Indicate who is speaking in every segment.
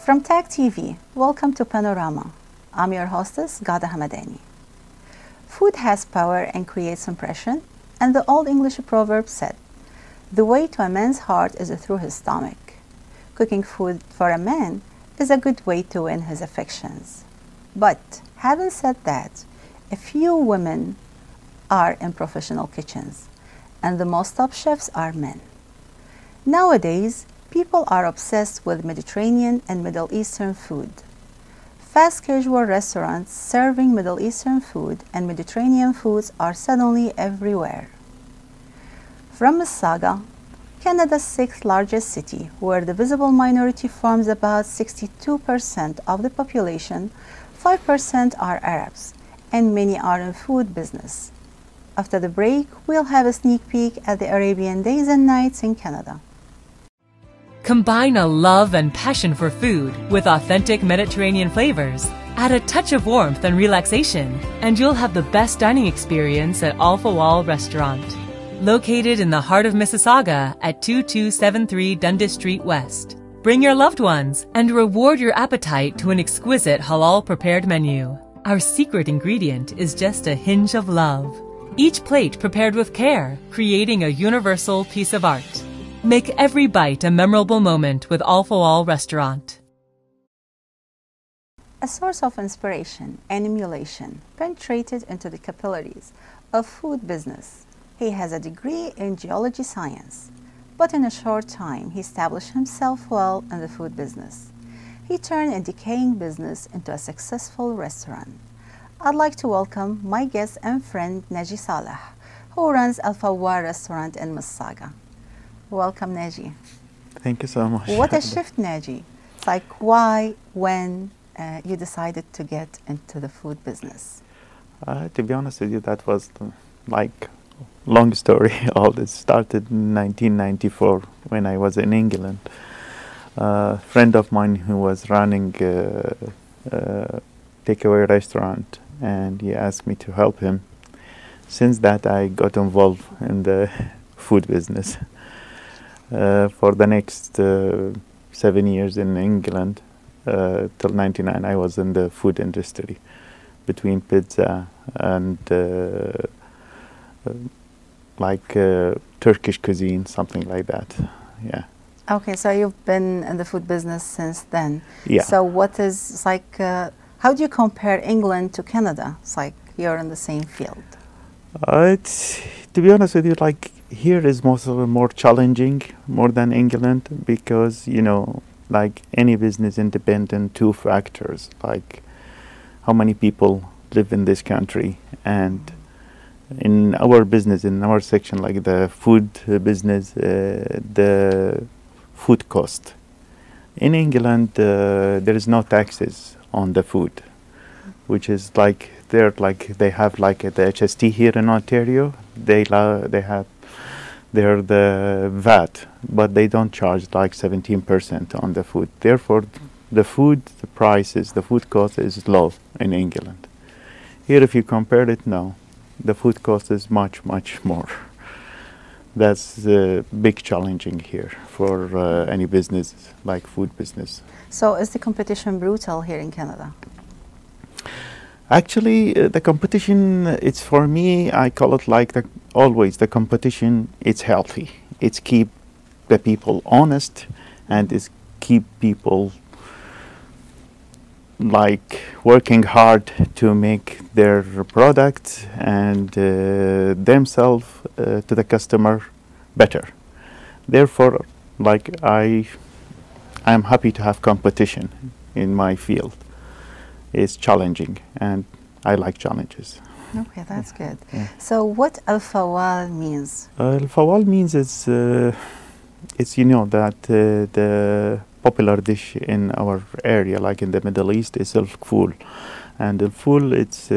Speaker 1: From TAGTV, welcome to Panorama. I'm your hostess, Ghada Hamadani. Food has power and creates impression, and the old English proverb said, "The way to a man's heart is through his stomach." Cooking food for a man is a good way to win his affections. But having said that, a few women are in professional kitchens, and the most top chefs are men. Nowadays, people are obsessed with Mediterranean and Middle Eastern food. Fast casual restaurants serving Middle Eastern food and Mediterranean foods are suddenly everywhere. From Mississauga, Canada's sixth largest city, where the visible minority forms about 62% of the population, 5% are Arabs, and many are in food business. After the break, we'll have a sneak peek at the Arabian days and nights in Canada.
Speaker 2: Combine a love and passion for food with authentic Mediterranean flavors. Add a touch of warmth and relaxation, and you'll have the best dining experience at Al-Fawal restaurant. Located in the heart of Mississauga at 2273 Dundas Street West. Bring your loved ones and reward your appetite to an exquisite halal prepared menu. Our secret ingredient is just a hinge of love. Each plate prepared with care, creating a universal piece of art. Make every bite a memorable moment with Al-Fawal restaurant.
Speaker 1: A source of inspiration and emulation penetrated into the capillaries of food business. He has a degree in geology science, but in a short time he established himself well in the food business. He turned a decaying business into a successful restaurant. I'd like to welcome my guest and friend Neji Saleh, who runs Al-Fawal restaurant in Mississauga. Welcome, Neji.
Speaker 3: Thank you so much.
Speaker 1: What a shift, Neji. It's like why, when you decided to get into the food business?
Speaker 3: To be honest with you, that was like long story. All this started in 1994 when I was in England. A friend of mine who was running a takeaway restaurant, and he asked me to help him. Since that, I got involved in the food business. For the next 7 years in England, till 99, I was in the food industry, between pizza and Turkish cuisine, something like that. Yeah.
Speaker 1: Okay, so you've been in the food business since then.
Speaker 3: Yeah.
Speaker 1: So what is, it's like, how do you compare England to Canada? It's like you're in the same field.
Speaker 3: It's, to be honest with you, like here is more challenging more than England, because you know, like any business independent, two factors, like how many people live in this country, and in our business, in our section, like the food business, the food cost. In England, there is no taxes on the food, which is like they have like the HST here in Ontario. They have the VAT, but they don't charge like 17% on the food. Therefore, the food cost is low in England. Here, if you compare it, no, the food cost is much more. That's the big challenging here for any business like food business.
Speaker 1: So is the competition brutal here in Canada?
Speaker 3: Actually, the competition, it's for me, I call it like always the competition, it's healthy. It's keep the people honest, and it's keep people like working hard to make their product and themselves to the customer better. Therefore, like I'm happy to have competition in my field. It's challenging, and I like challenges.
Speaker 1: Okay, that's good.
Speaker 3: Yeah.
Speaker 1: So what Al-Fawal means?
Speaker 3: Al-Fawal means it's you know that the popular dish in our area, like in the Middle East, is al-ful, and al-ful, it's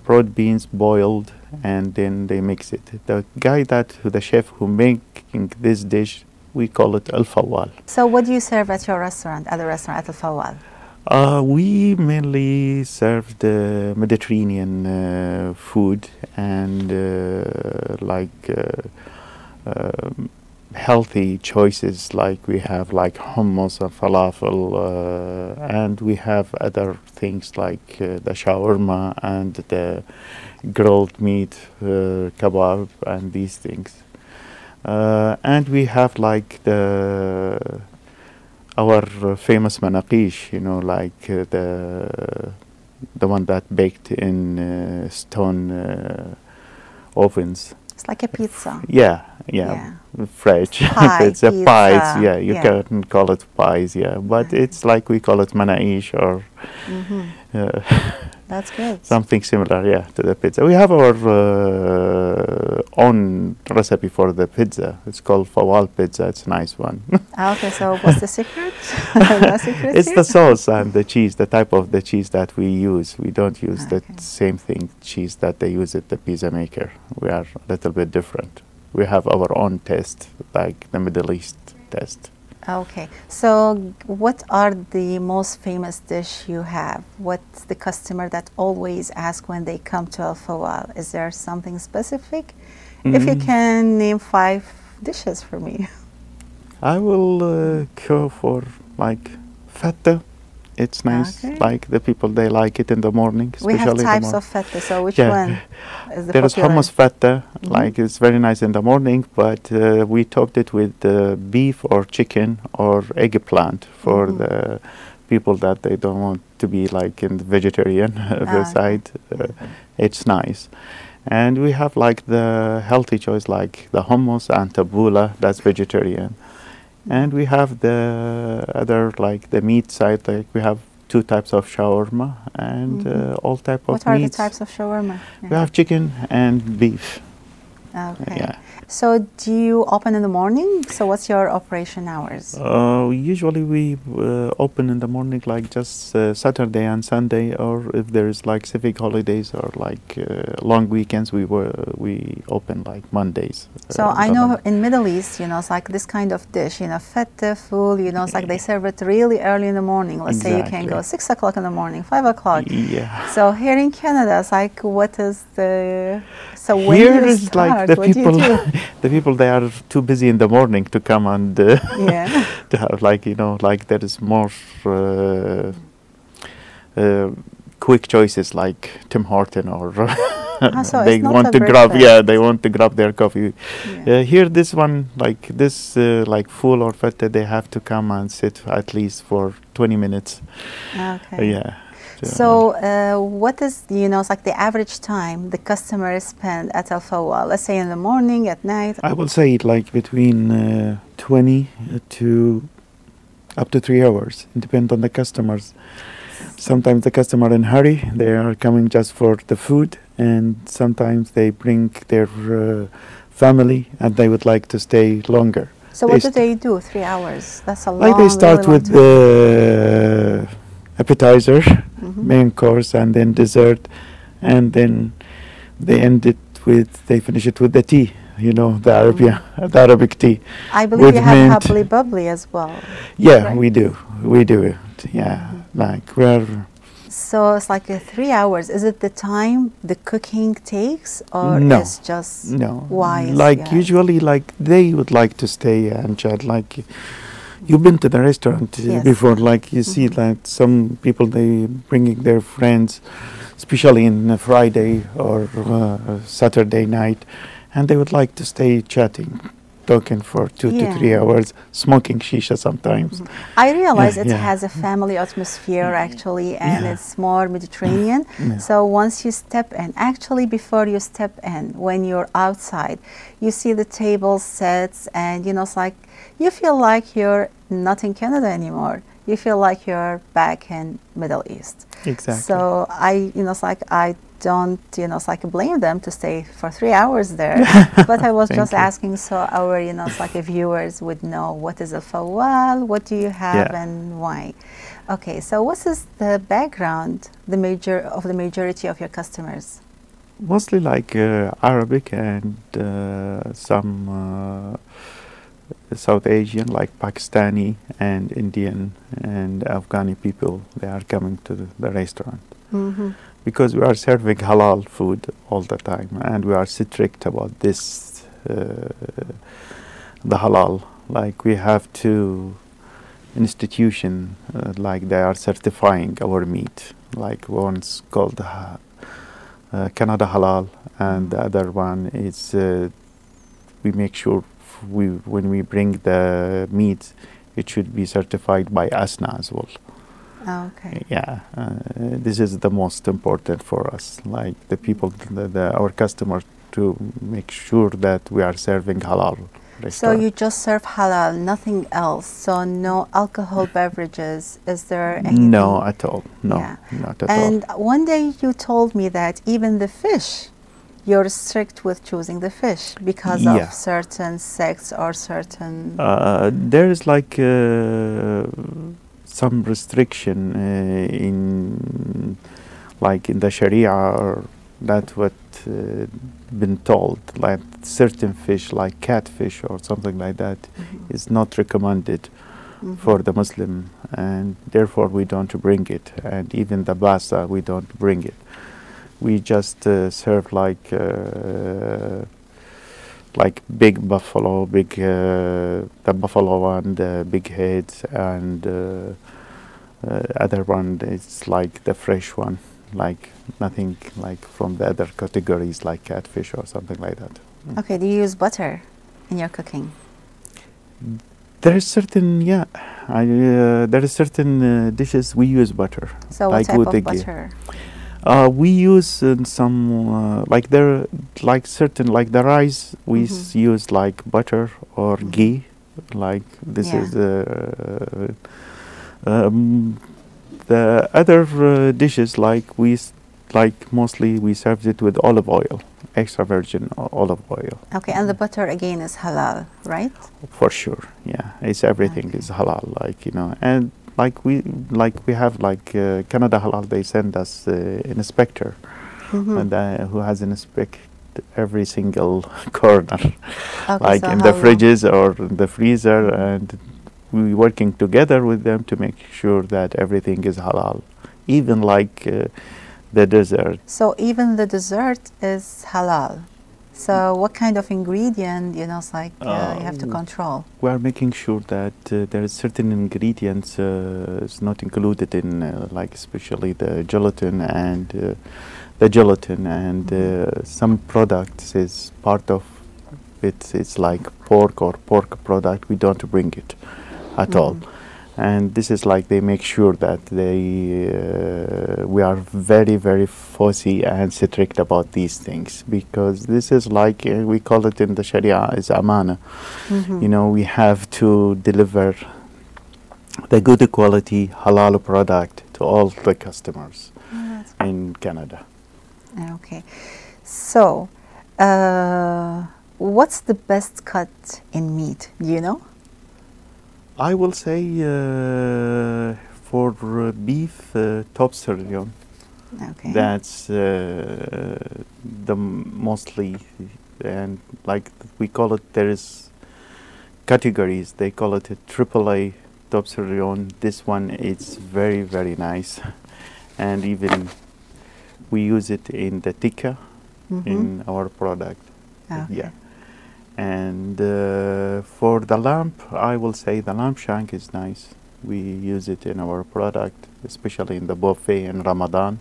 Speaker 3: broad beans boiled, and then they mix it. The chef who making this dish, we call it Al-Fawal.
Speaker 1: So what do you serve at your restaurant, at the restaurant at Al-Fawal?
Speaker 3: We mainly serve the Mediterranean food and healthy choices, like we have like hummus and falafel, and we have other things like the shawarma and the grilled meat, kebab, and these things. And we have like our famous manaqish, you know, like the one that baked in stone ovens.
Speaker 1: It's like a pizza.
Speaker 3: Yeah. Fresh. It's a
Speaker 1: pizza.
Speaker 3: pies. Yeah, you
Speaker 1: Yeah.
Speaker 3: can call it pies. Yeah, but it's like we call it manaish or
Speaker 1: That's good.
Speaker 3: something similar. Yeah, to the pizza. We have our own recipe for the pizza. It's called Fawal pizza. It's a nice one.
Speaker 1: Okay, so what's the secret? No secret
Speaker 3: It's
Speaker 1: here?
Speaker 3: the sauce and the cheese, the type of the cheese that we use. We don't use the
Speaker 1: Okay.
Speaker 3: same thing cheese that they use at the pizza maker. We are a little bit different. We have our own taste, like the Middle East taste.
Speaker 1: Okay, so what are the most famous dish you have? What's the customer that always ask when they come to Al-Fawal? Is there something specific? If you can name 5 dishes for me.
Speaker 3: I will go for like feta. It's nice.
Speaker 1: Okay.
Speaker 3: Like the people, they like it in the morning.
Speaker 1: We have
Speaker 3: especially in the
Speaker 1: types
Speaker 3: morning.
Speaker 1: of feta, so which
Speaker 3: Yeah.
Speaker 1: one is the
Speaker 3: There is
Speaker 1: popular?
Speaker 3: hummus feta, like it's very nice in the morning, but we topped it with beef or chicken or eggplant for the people that they don't want to be like in the vegetarian
Speaker 1: Okay.
Speaker 3: side. It's nice. And we have like the healthy choice like the hummus and tabbouleh, that's vegetarian. And we have the other like the meat side, like we have 2 types of shawarma and all type of
Speaker 1: What are the
Speaker 3: meats.
Speaker 1: types of shawarma?
Speaker 3: We have chicken and beef.
Speaker 1: Okay.
Speaker 3: Yeah.
Speaker 1: So do you open in the morning? So what's your operation hours?
Speaker 3: Usually we open in the morning like just Saturday and Sunday, or if there is like civic holidays or like long weekends, we open like Mondays.
Speaker 1: So I know in Middle East, you know, it's like this kind of dish, you know, feta, full, you know, it's like they serve it really early in the morning. Let's say you can go 6 o'clock in the morning, 5 o'clock.
Speaker 3: Yeah.
Speaker 1: So here in Canada, it's like, what is the, so when
Speaker 3: Here
Speaker 1: do you
Speaker 3: is
Speaker 1: start?
Speaker 3: like the
Speaker 1: What do you
Speaker 3: people,
Speaker 1: do?
Speaker 3: the people, they are too busy in the morning to come and
Speaker 1: Yeah.
Speaker 3: to have like, you know, like there is more quick choices like Tim Horton or
Speaker 1: So
Speaker 3: they
Speaker 1: it's not
Speaker 3: want
Speaker 1: a
Speaker 3: to grab,
Speaker 1: breakfast.
Speaker 3: they want to grab their coffee.
Speaker 1: Yeah.
Speaker 3: Here, this one, like this, like full or feta, they have to come and sit at least for 20 minutes.
Speaker 1: Okay.
Speaker 3: Yeah.
Speaker 1: So what is, you know, it's like the average time the customers spend at Al-Fawal? Let's say in the morning, at night?
Speaker 3: I will say like between 20 to up to 3 hours. It depends on the customers. Sometimes the customer in hurry, they are coming just for the food, and sometimes they bring their family and they would like to stay longer.
Speaker 1: So what do they do? 3 hours? That's a long,
Speaker 3: Like they start
Speaker 1: really long
Speaker 3: with
Speaker 1: time.
Speaker 3: the appetizer, main course, and then dessert, and then they end it with, they finish it with the tea, you know, the Arabian, the Arabic tea.
Speaker 1: I believe
Speaker 3: with
Speaker 1: you have
Speaker 3: mint.
Speaker 1: Habli Bubbly as well.
Speaker 3: Yeah,
Speaker 1: right?
Speaker 3: we do it. Yeah, like we're
Speaker 1: So it's like 3 hours. Is it the time the cooking takes, or
Speaker 3: No.
Speaker 1: it's just
Speaker 3: no
Speaker 1: wise?
Speaker 3: like
Speaker 1: yeah.
Speaker 3: usually like they would like to stay and chat. Like you've been to the restaurant
Speaker 1: Yes.
Speaker 3: before, like you see like some people, they bringing their friends, especially in a Friday or Saturday night, and they would like to stay chatting, talking for 2 to 3
Speaker 1: Yeah.
Speaker 3: hours, smoking shisha sometimes.
Speaker 1: I realize
Speaker 3: Yeah,
Speaker 1: it
Speaker 3: yeah.
Speaker 1: has a family atmosphere actually, and
Speaker 3: Yeah.
Speaker 1: it's more Mediterranean.
Speaker 3: Yeah.
Speaker 1: So once you step in, actually before you step in, when you're outside, you see the table sets, and you know, it's like you feel like you're not in Canada anymore. You feel like you're back in Middle East.
Speaker 3: Exactly.
Speaker 1: So you know, it's like I don't, you know, it's like blame them to stay for 3 hours there. But I was
Speaker 3: Thank
Speaker 1: just
Speaker 3: you.
Speaker 1: asking so our, you know, it's like viewers would know what is a fawal, what do you have,
Speaker 3: Yeah.
Speaker 1: and why. Okay, so what is the background, the majority of your customers?
Speaker 3: Mostly like Arabic and some South Asian, like Pakistani and Indian and Afghani people. They are coming to the restaurant because we are serving halal food all the time, and we are strict about this the halal. Like we have two institution, like they are certifying our meat. Like one's called Canada Halal, and the other one is we make sure when we bring the meat, it should be certified by ASNA as well.
Speaker 1: Oh, okay.
Speaker 3: Yeah, this is the most important for us. Like the people, our customers, to make sure that we are serving halal.
Speaker 1: So
Speaker 3: restaurant.
Speaker 1: you just serve halal, nothing else. So no alcohol beverages. Is there anything?
Speaker 3: No, at all. No,
Speaker 1: Yeah.
Speaker 3: not at all.
Speaker 1: And one day you told me that even the fish, you're strict with choosing the fish because
Speaker 3: Yeah.
Speaker 1: of certain sects or certain.
Speaker 3: There is like some restriction in, like in the Sharia, or that's what been told. Like certain fish, like catfish or something like that, is not recommended for the Muslim, and therefore we don't bring it. And even the basa, we don't bring it. We just serve like big buffalo, the buffalo one, the big heads, and other one is like the fresh one, like nothing like from the other categories like catfish or something like that.
Speaker 1: Okay, do you use butter in your cooking?
Speaker 3: There is certain, yeah, there is certain dishes we use butter.
Speaker 1: So
Speaker 3: like
Speaker 1: what type of
Speaker 3: udagi.
Speaker 1: butter?
Speaker 3: We use some like there, like certain like the rice we use like butter or ghee, like this
Speaker 1: Yeah.
Speaker 3: is the other dishes like like mostly we served it with olive oil, extra virgin olive oil.
Speaker 1: Okay, and the butter again is halal, right?
Speaker 3: For sure, yeah, it's everything is halal, like and like we have like Canada Halal. They send us an inspector, and who has inspect every single corner, like
Speaker 1: so
Speaker 3: in the
Speaker 1: how long?
Speaker 3: fridges or in the freezer, and we working together with them to make sure that everything is halal, even like the dessert.
Speaker 1: So even the dessert is halal. So what kind of ingredient, it's like you have to control?
Speaker 3: We are making sure that there is certain ingredients is not included in, like especially the gelatin and some products is part of it. It's like pork or pork product. We don't bring it at all. And this is like they make sure that we are very, very fussy and strict about these things, because this is like we call it in the Sharia is amana. We have to deliver the good quality halal product to all the customers in Canada.
Speaker 1: Okay. So what's the best cut in meat? Do you know?
Speaker 3: I will say for beef, top sirloin.
Speaker 1: Okay.
Speaker 3: That's the mostly, and like we call it, there is categories. They call it a AAA top sirloin. This one is very, very nice, and even we use it in the tikka in our product.
Speaker 1: Okay.
Speaker 3: Yeah. And for the lamb, I will say the lamb shank is nice. We use it in our product, especially in the buffet in Ramadan.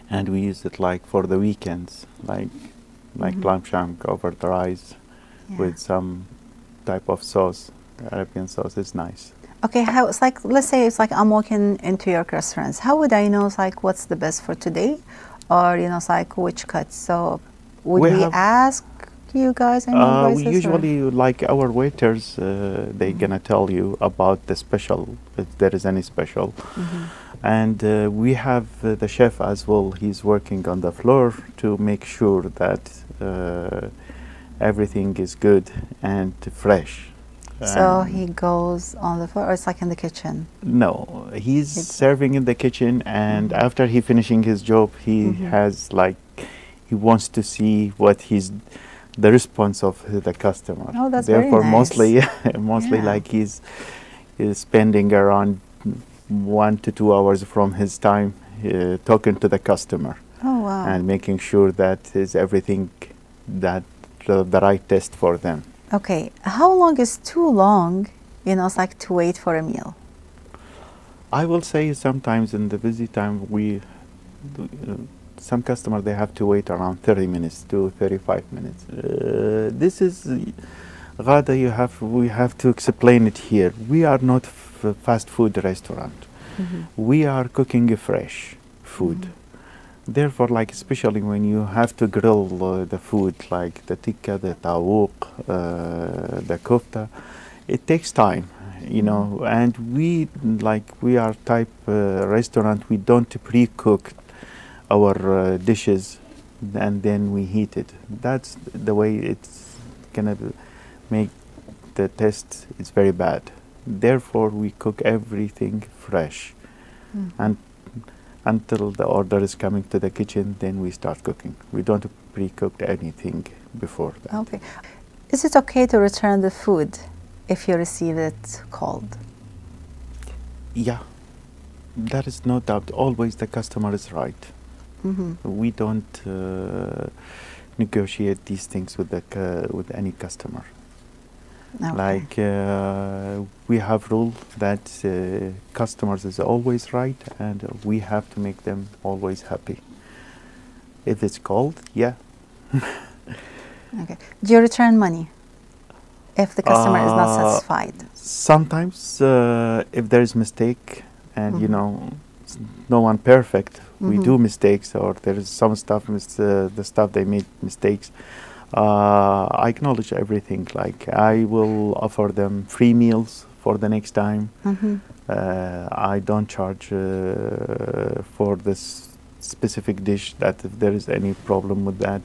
Speaker 3: And we use it like for the weekends, like lamb shank over the rice with some type of sauce. Arabian sauce is nice.
Speaker 1: Okay, how it's like, let's say it's like I'm walking into your restaurants. How would I know, it's like, what's the best for today? Or, it's like which cuts? So would we ask you guys and
Speaker 3: we usually like our waiters, they gonna tell you about the special, if there is any special. And we have the chef as well. He's working on the floor to make sure that everything is good and fresh.
Speaker 1: So he goes on the floor, or it's like in the kitchen?
Speaker 3: No, he's serving in the kitchen, and after he finishing his job, he has like, he wants to see what he's the response of the customer.
Speaker 1: Oh, that's
Speaker 3: Therefore,
Speaker 1: very nice.
Speaker 3: mostly like he's spending around 1 to 2 hours from his time talking to the customer.
Speaker 1: Oh, wow.
Speaker 3: And making sure that is everything that the right test for them.
Speaker 1: Okay, how long is too long, you know, it's like to wait for a meal?
Speaker 3: I will say sometimes in the busy time, some customers, they have to wait around 30 minutes to 35 minutes. This is, Ghada, we have to explain it here. We are not fast food restaurant. We are cooking fresh food. Therefore, like especially when you have to grill the food, like the tikka, the tawuq, the kofta, it takes time, you know. And we are type restaurant. We don't pre-cook our dishes and then we heat it. That's the way it's gonna make the taste. It's very bad. Therefore, we cook everything fresh, and until the order is coming to the kitchen, then we start cooking. We don't pre-cook anything before that.
Speaker 1: Okay. Is it okay to return the food if you receive it cold?
Speaker 3: Yeah, there is no doubt. Always the customer is right. We don't negotiate these things with any customer.
Speaker 1: Okay.
Speaker 3: Like we have rule that customers is always right, and we have to make them always happy. If it's cold, yeah.
Speaker 1: Okay. Do you return money if the customer is not satisfied?
Speaker 3: Sometimes, if there is mistake, and you know, no one perfect, we do mistakes, or there is some stuff, the stuff they made mistakes. I acknowledge everything. Like I will offer them free meals for the next time. I don't charge for this specific dish, that if there is any problem with that,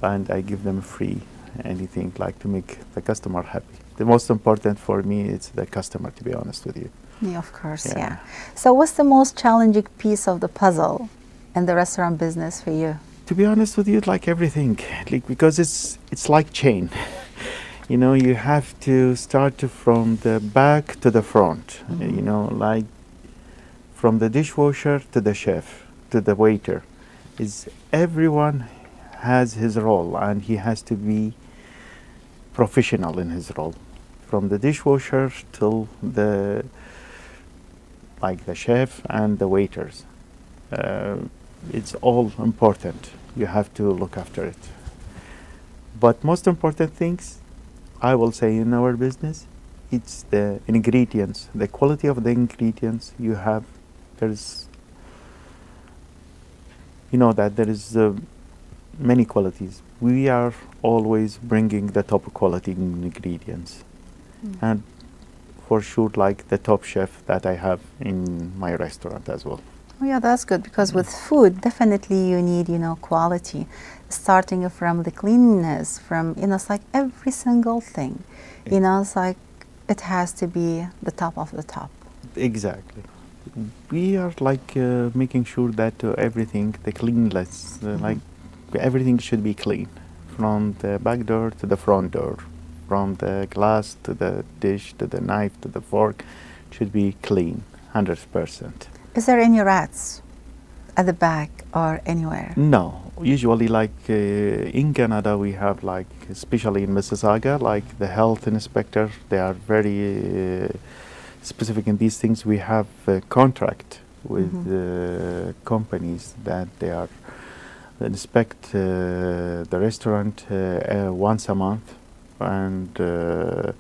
Speaker 3: and I give them free anything, like to make the customer happy. The most important for me is the customer, to be honest with you.
Speaker 1: Yeah, of course, yeah. So what's the most challenging piece of the puzzle in the restaurant business for you?
Speaker 3: To be honest with you, like everything, like, because it's like chain. You know, you have to start from the back to the front. You know, like from the dishwasher to the chef to the waiter. Is everyone has his role, and he has to be professional in his role. From the dishwasher till the chef and the waiters. It's all important. You have to look after it. But most important things, I will say, in our business, it's the ingredients, the quality of the ingredients you have. There's, you know, that there is many qualities. We are always bringing the top quality ingredients. And for sure, like the top chef that I have in my restaurant as well.
Speaker 1: Oh yeah, that's good, because with food, definitely you need, you know, quality, starting from the cleanliness, from, you know, it's like every single thing, you know, it's like it has to be the top of the top.
Speaker 3: Exactly. We are like making sure that everything, the cleanliness, like everything should be clean, from the back door to the front door, from the glass to the dish to the knife to the fork, should be clean, 100%.
Speaker 1: Is there any rats at the back or anywhere?
Speaker 3: No. Usually, like in Canada, we have, like, especially in Mississauga, like the health inspector, they are very specific in these things. We have a contract with companies that they are inspect the restaurant once a month, and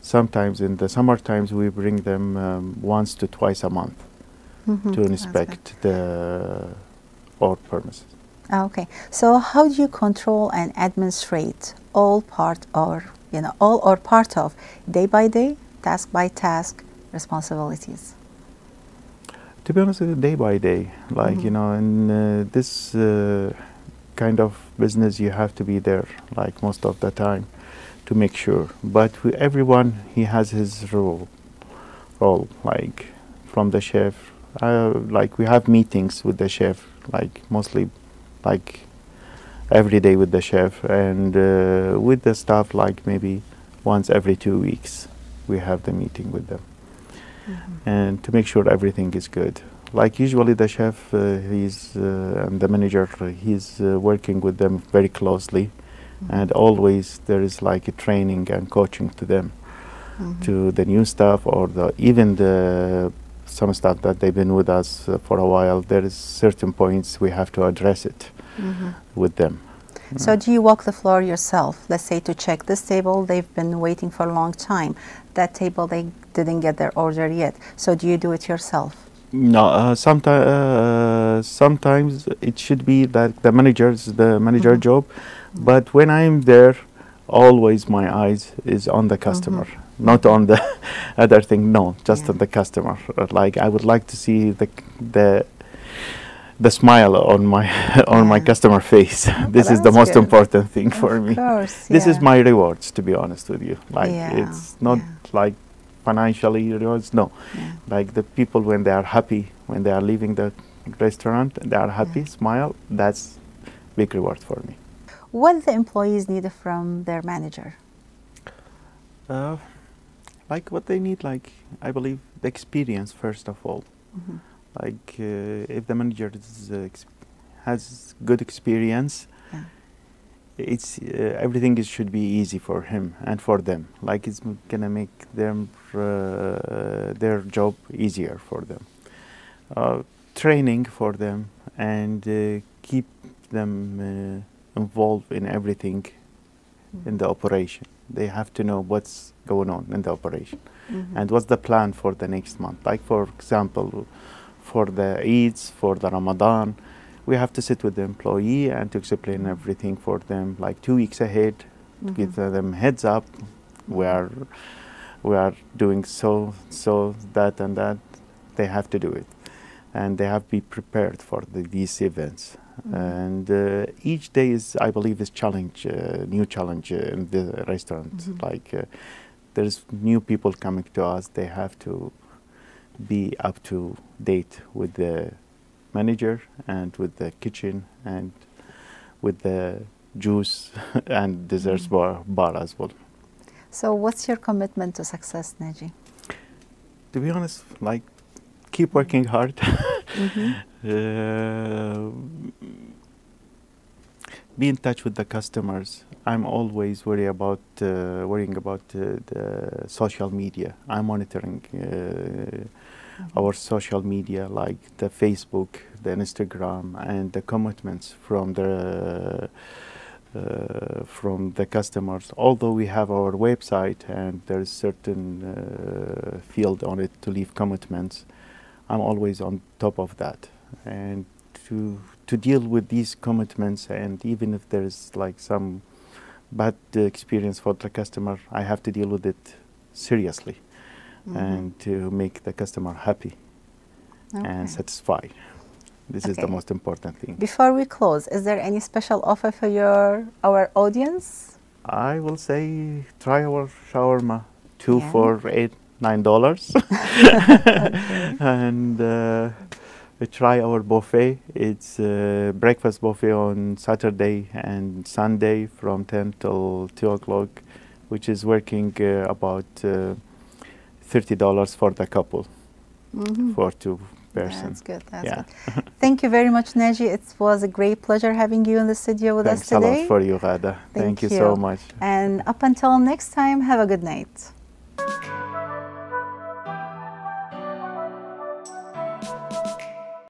Speaker 3: sometimes in the summer times we bring them once to twice a month to inspect our premises.
Speaker 1: Okay, so how do you control and administrate all part or, you know, all or part of day by day, task by task responsibilities?
Speaker 3: To be honest with you, day by day, like, you know, in this kind of business, you have to be there, like, most of the time to make sure. But everyone, he has his role, like, from the chef. Like, we have meetings with the chef, like, mostly, like, every day with the chef, and with the staff, like, maybe once every 2 weeks, we have the meeting with them. And to make sure everything is good. Like, usually the chef, and the manager, he's working with them very closely, and always there is like a training and coaching to them, to the new staff or even the some staff that they've been with us for a while. There is certain points we have to address it with them.
Speaker 1: So do you walk the floor yourself? Let's say to check this table, they've been waiting for a long time. That table, they didn't get their order yet. So do you do it yourself?
Speaker 3: No, sometimes it should be that the manager job, but when I'm there, always my eyes is on the customer, not on the other thing. No, just on the customer. Like I would like to see the smile on my my customer face. This is the most important thing for me. This is my rewards, to be honest with you. Like it's not like financially rewards. No, like the people when they are happy, when they are leaving the restaurant, they are happy, smile. That's big reward for me.
Speaker 1: What the employees need from their manager?
Speaker 3: Like what they need, like I believe the experience first of all. Like if the manager has good experience, it's everything should be easy for him and for them. Like it's gonna make them their job easier for them. Training for them and keep them involved in everything in the operation. They have to know what's going on in the operation and what's the plan for the next month. Like for example, for the Eids, for the Ramadan, we have to sit with the employee and to explain everything for them like 2 weeks ahead, to give them heads up. We are doing so that and that. They have to do it, and they have to be prepared for these events. And each day is, I believe, is challenge, new challenge in the restaurant. Like there's new people coming to us. They have to be up to date with the manager and with the kitchen and with the juice and desserts bar as well.
Speaker 1: So what's your commitment to success, Neji?
Speaker 3: To be honest, like keep working hard. Be in touch with the customers. I'm always worrying about the social media. I'm monitoring our social media, like the Facebook, the Instagram, and the commitments from the customers. Although we have our website and there's certain field on it to leave commitments, I'm always on top of that and to deal with these commitments. And even if there's like some bad experience for the customer, I have to deal with it seriously and to make the customer happy and satisfied. This is the most important thing.
Speaker 1: Before we close, is there any special offer for our audience?
Speaker 3: I will say try our shawarma, 2 for $9. And try our buffet. It's breakfast buffet on Saturday and Sunday from 10 till 2 o'clock, which is working about $30 for the couple, for 2 persons.
Speaker 1: That's good. That's good. Thank you very much, Neji. It was a great pleasure having you in the studio with us today.
Speaker 3: Thanks a lot for you, Ghada. Thank you so much.
Speaker 1: And up until next time, have a good night.